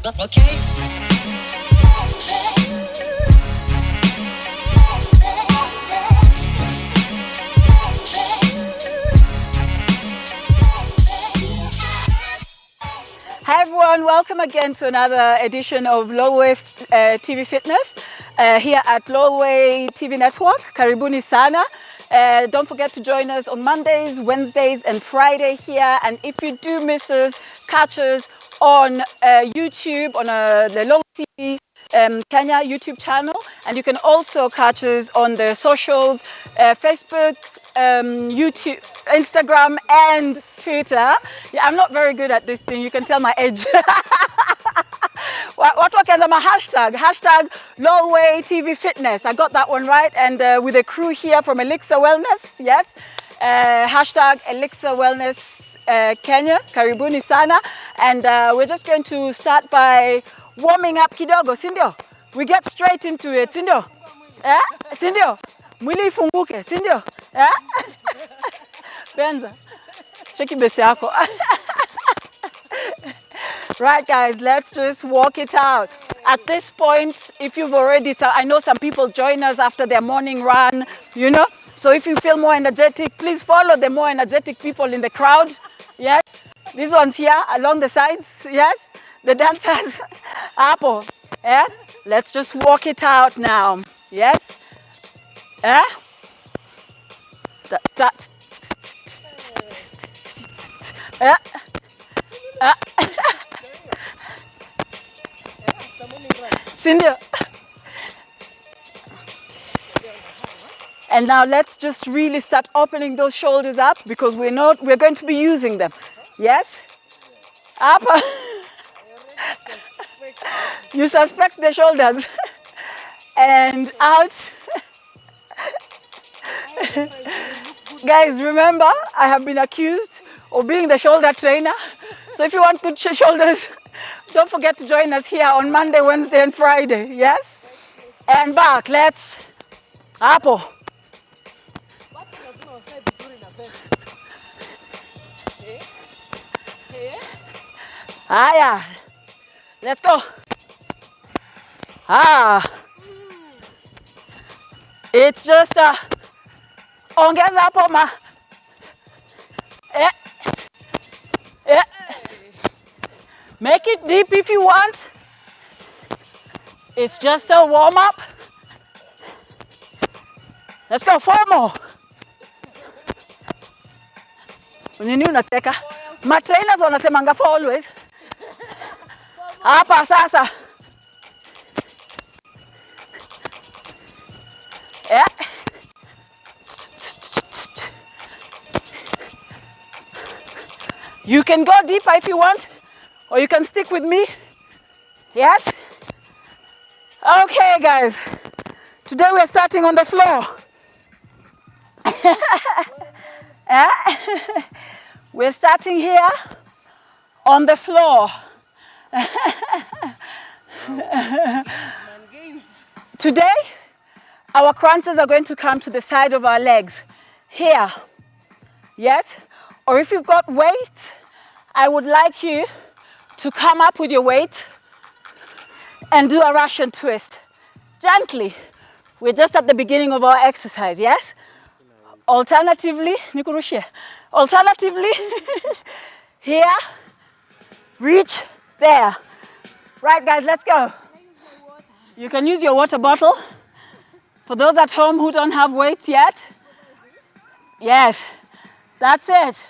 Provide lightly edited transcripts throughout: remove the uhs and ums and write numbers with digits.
Okay. Hi everyone, welcome again to another edition of Lolwe TV Fitness here at Lolwe TV Network. Karibuni sana. Don't forget to join us on Mondays, Wednesdays and Friday here. And if you do miss us, catch us on YouTube on the Lolwe TV Kenya YouTube channel. And you can also catch us on the socials, Facebook, YouTube, Instagram and Twitter. Yeah, I'm not very good at this thing. You can tell my age. What was my hashtag? Hashtag Lolwe TV Fitness. I got that one right. And with a crew here from Elixir Wellness. Yes. Hashtag Elixir Wellness Kenya. Karibuni sana. And we're just going to start by warming up kidogo. Sindio? We get straight into it. Sindio? Eh? Sindio? Mwili ifunguke. Sindio? Eh? Benza. Cheki best yako. Right guys, let's just walk it out. At this point, if you've already, I know some people join us after their morning run, you know. So if you feel more energetic, please follow the more energetic people in the crowd. Yes, these ones here along the sides. Yes, the dancers. Apple. Yeah, let's just walk it out now. Yes. Yeah. Yeah. Cindy. And now let's just really start opening those shoulders up because we're going to be using them. Yes? Up. You suspect the shoulders. And out. Guys, remember, I have been accused of being the shoulder trainer. So if you want good shoulders, don't forget to join us here on Monday, Wednesday, and Friday. Yes? And back. Let's. Apple. Yeah. Let's go. It's just ongeza hapo ma. Make it deep if you want. It's just a warm up. Let's go, 4 more. Nini unacheka? Ma trainers wanasemanga for always. Hapa sasa. Yeah. You can go deeper if you want, or you can stick with me. Yes? Okay, guys. Today we're starting on the floor. We're starting here on the floor. Today, our crunches are going to come to the side of our legs. Here. Yes? Or if you've got weights, I would like you to come up with your weight and do a Russian twist. Gently. We're just at the beginning of our exercise, yes? Alternatively, here, reach there. Right guys, let's go. You can use your water bottle. For those at home who don't have weights yet. Yes, that's it.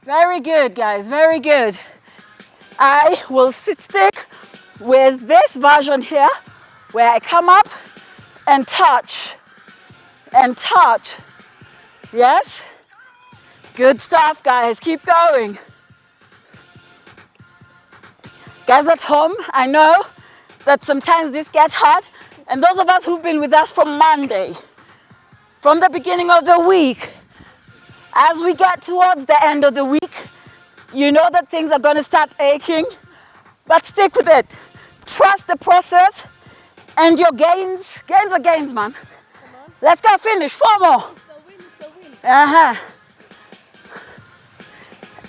Very good guys, very good. I will stick with this version here where I come up and touch. Yes? Good stuff guys, keep going. Guys at home, I know that sometimes this gets hard, and those of us who've been with us from Monday, from the beginning of the week, as we get towards the end of the week, you know that things are going to start aching, but stick with it. Trust the process and your gains are gains, man. Let's go finish, 4 more.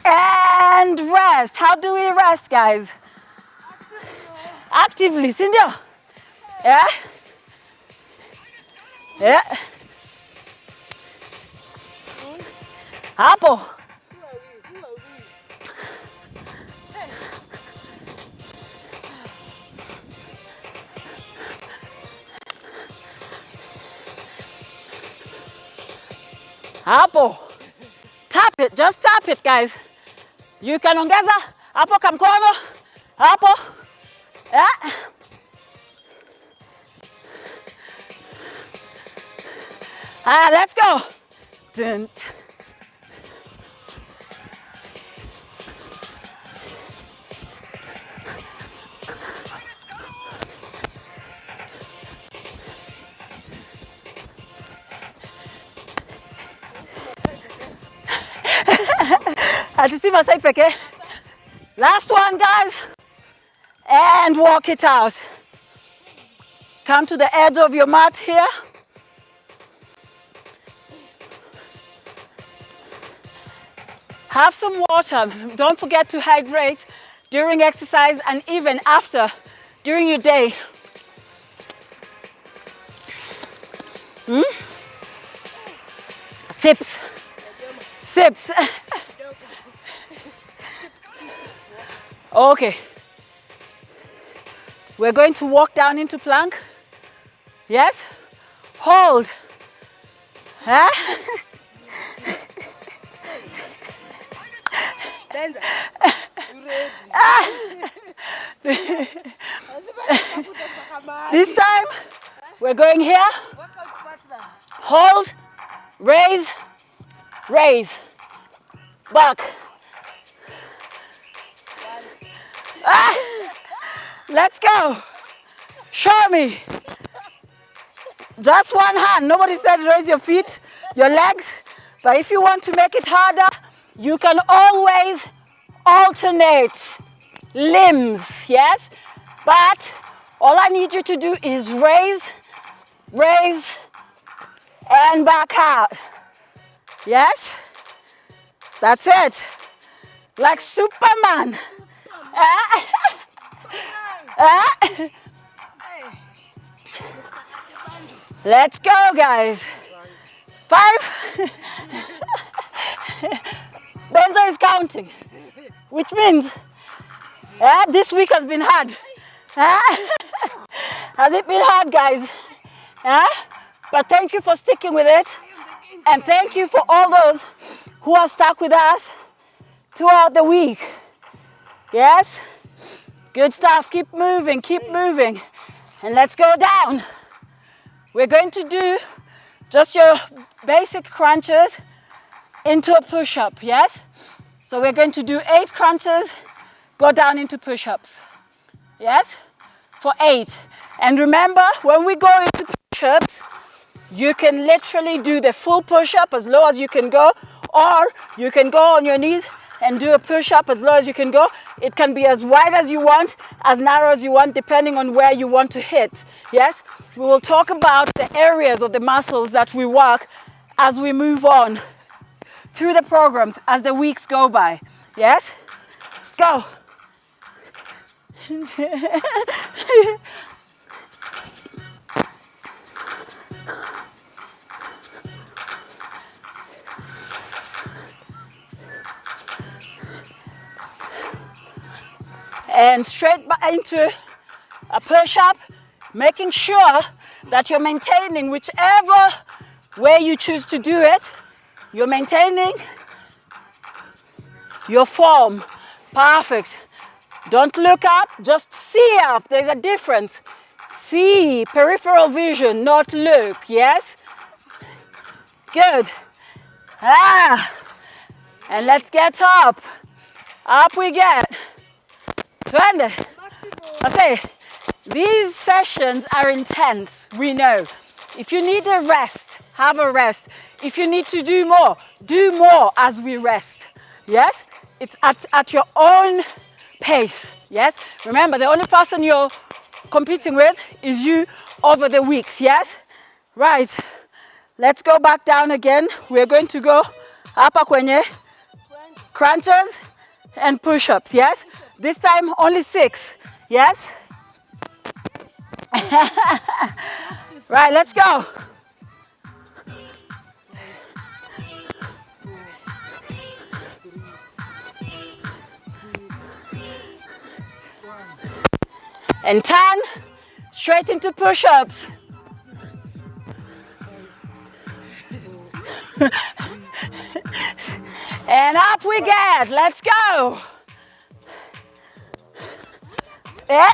And rest. How do we rest, guys? actively, sindio? Yeah? Yeah. Hapo. Hapo. Tap it, just tap it, guys. You can ongeza hapo kamkono. Hapo. Yeah. Let's go. Dun. Had to see my side okay? Last one, guys. And walk it out. Come to the edge of your mat here. Have some water. Don't forget to hydrate during exercise and even after, during your day. Sips. Sips. Okay. We're going to walk down into plank. Yes? Hold. Huh? Benja, you ready? This time, we're going here. Hold, raise, raise, back. Let's go. Show me. Just one hand. Nobody said raise your feet, your legs. But if you want to make it harder, you can always alternate limbs, yes? But all I need you to do is raise, raise, and back out. Yes? That's it. Like Superman. Let's go, guys. 5. Benja is counting, which means this week has been hard. Has it been hard, guys? But thank you for sticking with it. And thank you for all those who have stuck with us throughout the week. Yes? Good stuff. Keep moving, keep moving. And let's go down. We're going to do just your basic crunches into a push-up, yes? So we're going to do 8 crunches, go down into push-ups, yes? For 8. And remember, when we go into push-ups, you can literally do the full push-up as low as you can go, or you can go on your knees and do a push-up as low as you can go. It can be as wide as you want, as narrow as you want, depending on where you want to hit, yes? We will talk about the areas of the muscles that we work as we move on through the programs, as the weeks go by, yes? Let's go. And straight into a push-up, making sure that you're maintaining whichever way you choose to do it. You're maintaining your form. Perfect. Don't look up, just see up. There's a difference. See, peripheral vision, not look, yes? Good. And let's get up. Up we get. Twende. I say, these sessions are intense, we know. If you need a rest, have a rest. If you need to do more as we rest. Yes? It's at your own pace. Yes? Remember, the only person you're competing with is you over the weeks. Yes? Right. Let's go back down again. We're going to go hapa kwenye crunches and push-ups. Yes? This time only 6. Yes? Right, let's go. And 10, straight into push-ups. And up we get, let's go. Eh.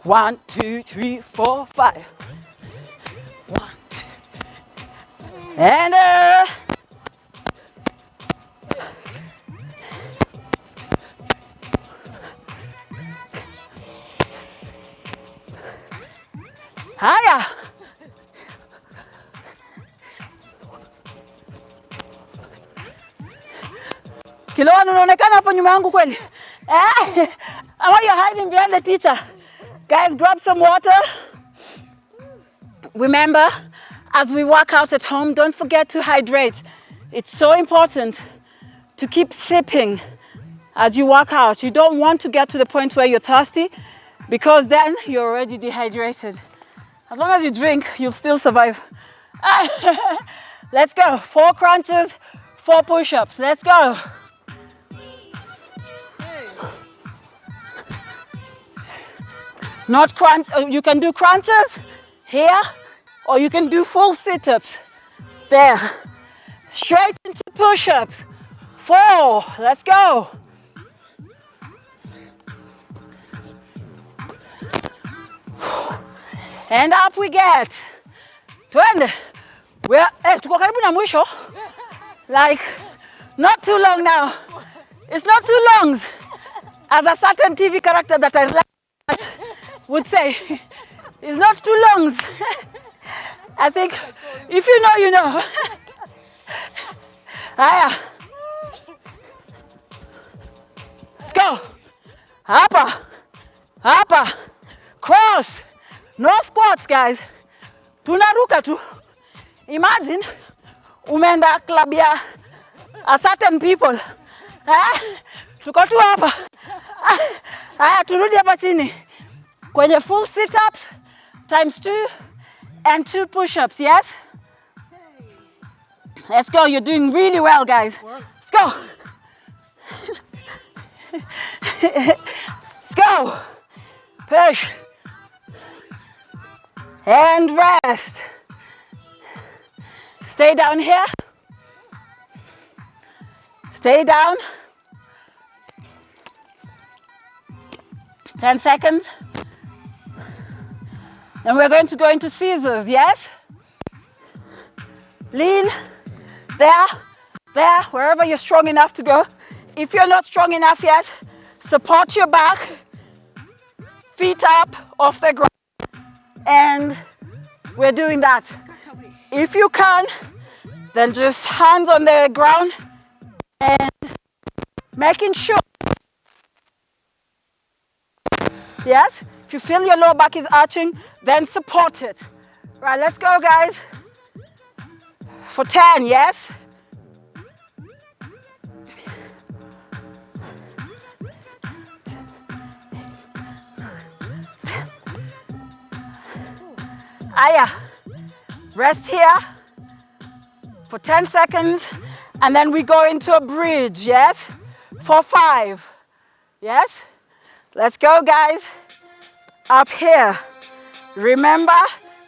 1, 2, 3, 4, 5. 1, 2. And haya. Kiloan, unaonekana hapo nyuma yangu kweli? How are you hiding behind the teacher? Guys, grab some water. Remember, as we work out at home, don't forget to hydrate. It's so important to keep sipping as you work out. You don't want to get to the point where you're thirsty, because then you're already dehydrated. As long as you drink, you'll still survive. Let's go. 4 crunches, 4 push-ups. Let's go. Not crunch. You can do crunches here, or you can do full sit-ups. There. Straight into push-ups. 4. Let's go. And up we get. Twende. We're tuko karibu na mwisho. Like, not too long now. It's not too long. As a certain TV character that I like would say, it's not too long. I think if you know, you know. Haya. Let's go. Hapa. Hapa. Cross. No squats, guys. Tunaruka tu. Imagine umeenda club ya a certain people. Tuko tu hapa. Haya, turudi hapa chini. Kwenye full sit-ups times 2 and 2 push-ups, yes? Let's go. You're doing really well, guys. Let's go. Let's go. Push. And rest. Stay down here. Stay down. 10 seconds. Then we're going to go into scissors, yes? Lean. There. There. Wherever you're strong enough to go. If you're not strong enough yet, support your back. Feet up off the ground. And we're doing that. If you can, then just hands on the ground and making sure. Yes, if you feel your lower back is arching, then support it. Right, let's go, guys. For 10, yes? Aya, rest here for 10 seconds, and then we go into a bridge, yes? For 5, yes? Let's go, guys. Up here. Remember,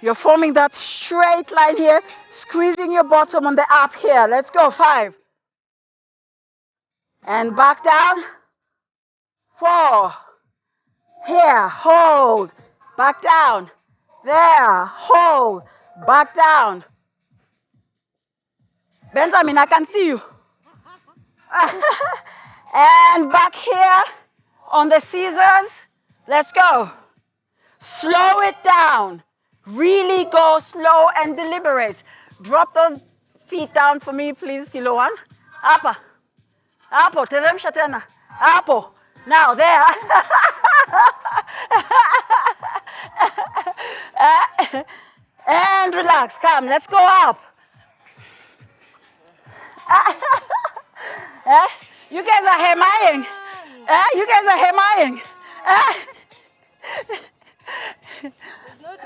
you're forming that straight line here, squeezing your bottom on the up here. Let's go, 5. And back down. 4. Here, hold. Back down. There, hold, back down. Benjamin, I can see you. And back here on the scissors. Let's go. Slow it down. Really go slow and deliberate. Drop those feet down for me, please, Kilo 1. Hapa. Hapo, teremsha tena. Hapo. Now, there. And relax, come, let's go up. You guys are hemming. You guys are hemming.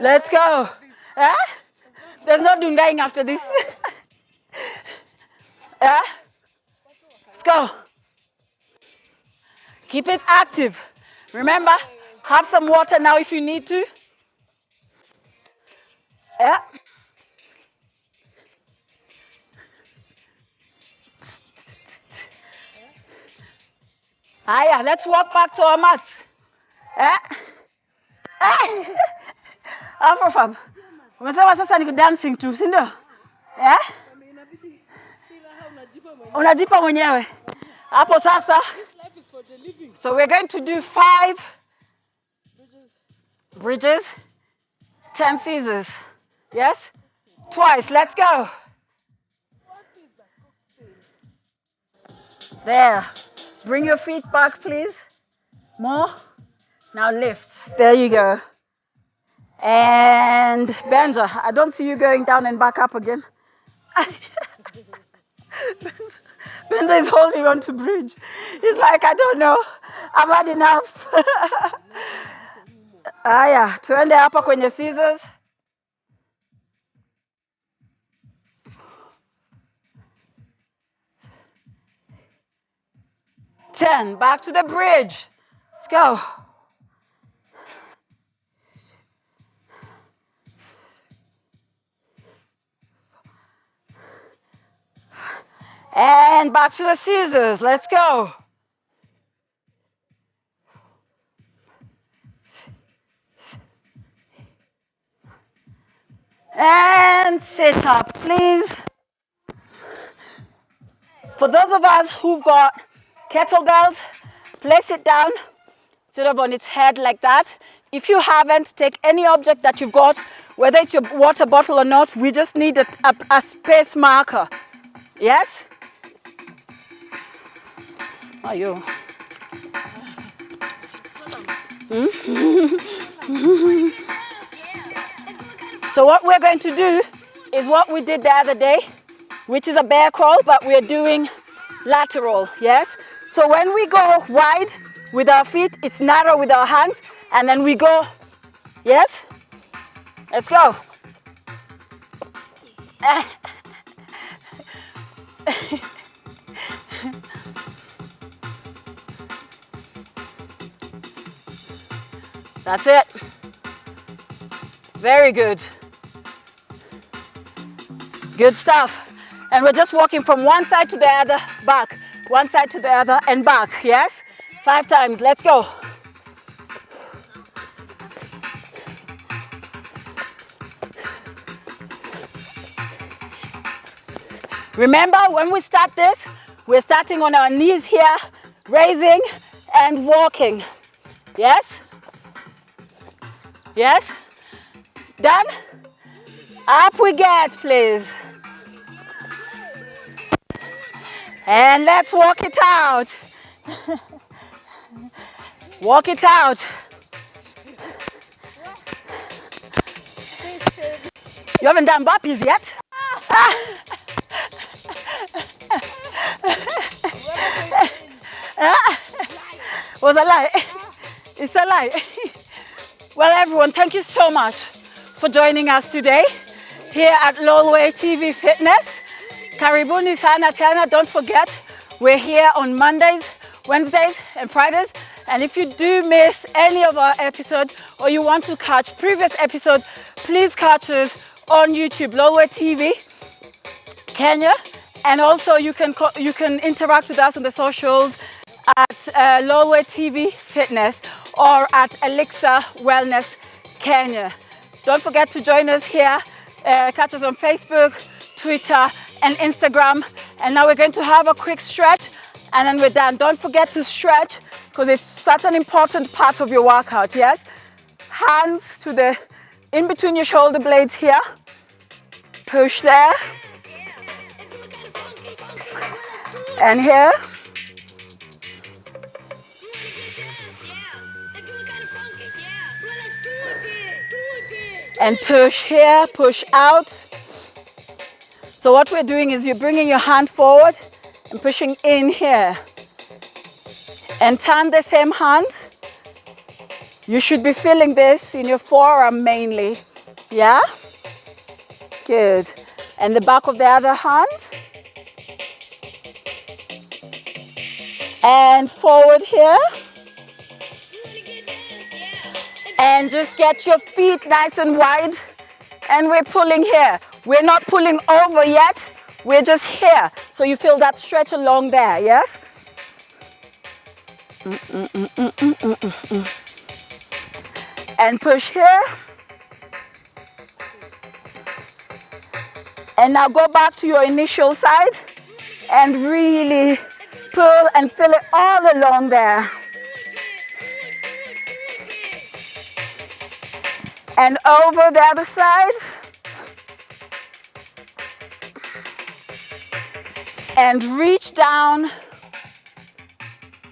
Let's go. Huh? There's no doing after this. Yeah? Let's go. Keep it active. Remember, have some water now if you need to. Yeah. Ah, yeah, let's walk back to our mats. Yeah. Hapo fam. Umesema sasa ni dancing tu, si ndio? Yeah? Unajipa mwenyewe. Hapo sasa. So we're going to do 5 bridges, 10 scissors. Yes? Twice. Let's go. There. Bring your feet back, please. More. Now lift. There you go. And Benja, I don't see you going down and back up again. Benja is holding on to bridge. He's like, I don't know. I've had enough. Aya, tuende hapa kwenye scissors. Ten, back to the bridge. Let's go. And back to the scissors. Let's go. And sit up, please. For those of us who've got kettlebells, place it down sort of on its head like that. If you haven't, take any object that you've got, whether it's your water bottle or not, we just need a space marker. Yes? Are you? So what we're going to do is what we did the other day, which is a bear crawl, but we're doing lateral, yes? So when we go wide with our feet, it's narrow with our hands, and then we go, yes? Let's go. That's it. Very good. Good stuff. And we're just walking from one side to the other, back. One side to the other and back, yes? 5 times, let's go. Remember, when we start this, we're starting on our knees here, raising and walking. Yes? Yes? Done? Up we get, please. And let's walk it out. Walk it out. You haven't done burpees yet? Was a lie. It's a lie. Well, everyone, thank you so much for joining us today here at Lolwe TV Fitness. Karibuni sana tena. Don't forget, we're here on Mondays, Wednesdays, and Fridays. And if you do miss any of our episodes or you want to catch previous episodes, please catch us on YouTube, Lolwe TV Kenya. And also you can interact with us on the socials at Lolwe TV Fitness or at Elixir Wellness Kenya. Don't forget to join us here. Catch us on Facebook, Twitter, and Instagram. And now we're going to have a quick stretch and then we're done. Don't forget to stretch because it's such an important part of your workout, yes? Hands to the, in between your shoulder blades here. Push there. And here. And push here, push out. So what we're doing is you're bringing your hand forward and pushing in here. And turn the same hand. You should be feeling this in your forearm mainly. Yeah? Good. And the back of the other hand. And forward here. And just get your feet nice and wide. And we're pulling here. We're not pulling over yet. We're just here. So you feel that stretch along there, yes? And push here. And now go back to your initial side and really pull and feel it all along there. And over the other side. And reach down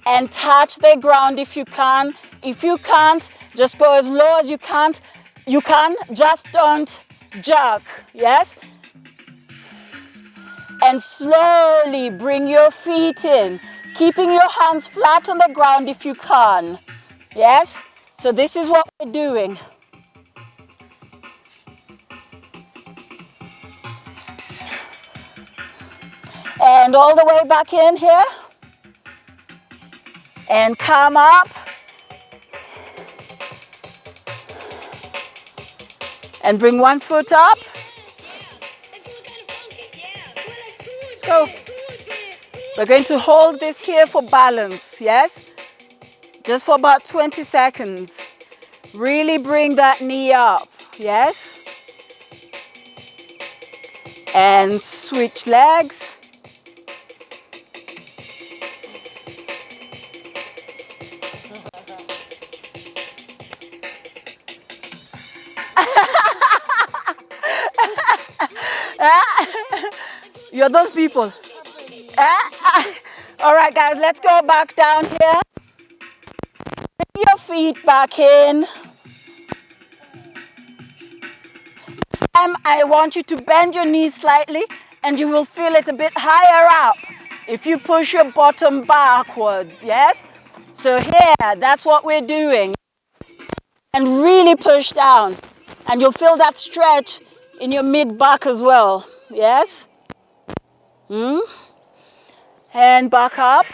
and touch the ground if you can. If you can't, just go as low as you can. Just don't jerk, yes? And slowly bring your feet in, keeping your hands flat on the ground if you can. Yes? So this is what we're doing. And all the way back in here. And come up. And bring one foot up. Go. We're going to hold this here for balance, yes? Just for about 20 seconds. Really bring that knee up, yes? And switch legs. You're those people. All right, guys, let's go back down here. Bring your feet back in. This time I want you to bend your knees slightly and you will feel it a bit higher up if you push your bottom backwards, yes? So here, that's what we're doing. And really push down. And you'll feel that stretch in your mid-back as well, yes? And back up.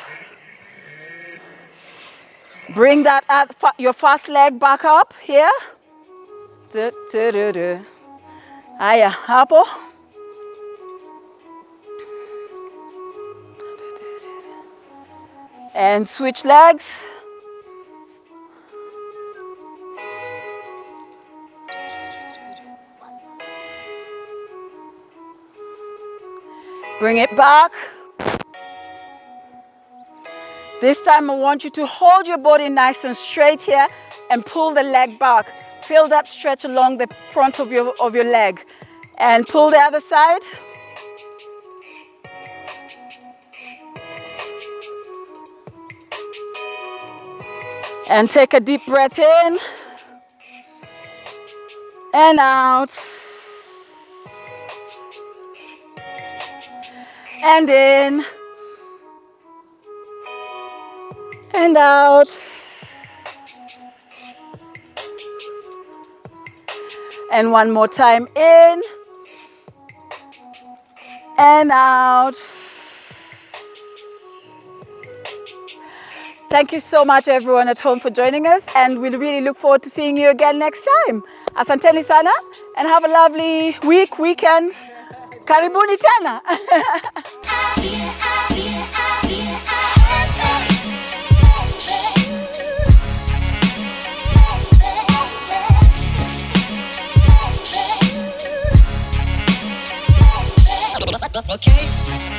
Bring that your first leg back up here. Aya, hapo. And switch legs. Bring it back. This time I want you to hold your body nice and straight here and pull the leg back. Feel that stretch along the front of your leg. And pull the other side. And take a deep breath in. And out. And in. And out. And one more time, in. And out. Thank you so much everyone at home for joining us, and we really look forward to seeing you again next time. Asanteni sana and have a lovely weekend. Karibuni tena. Okay.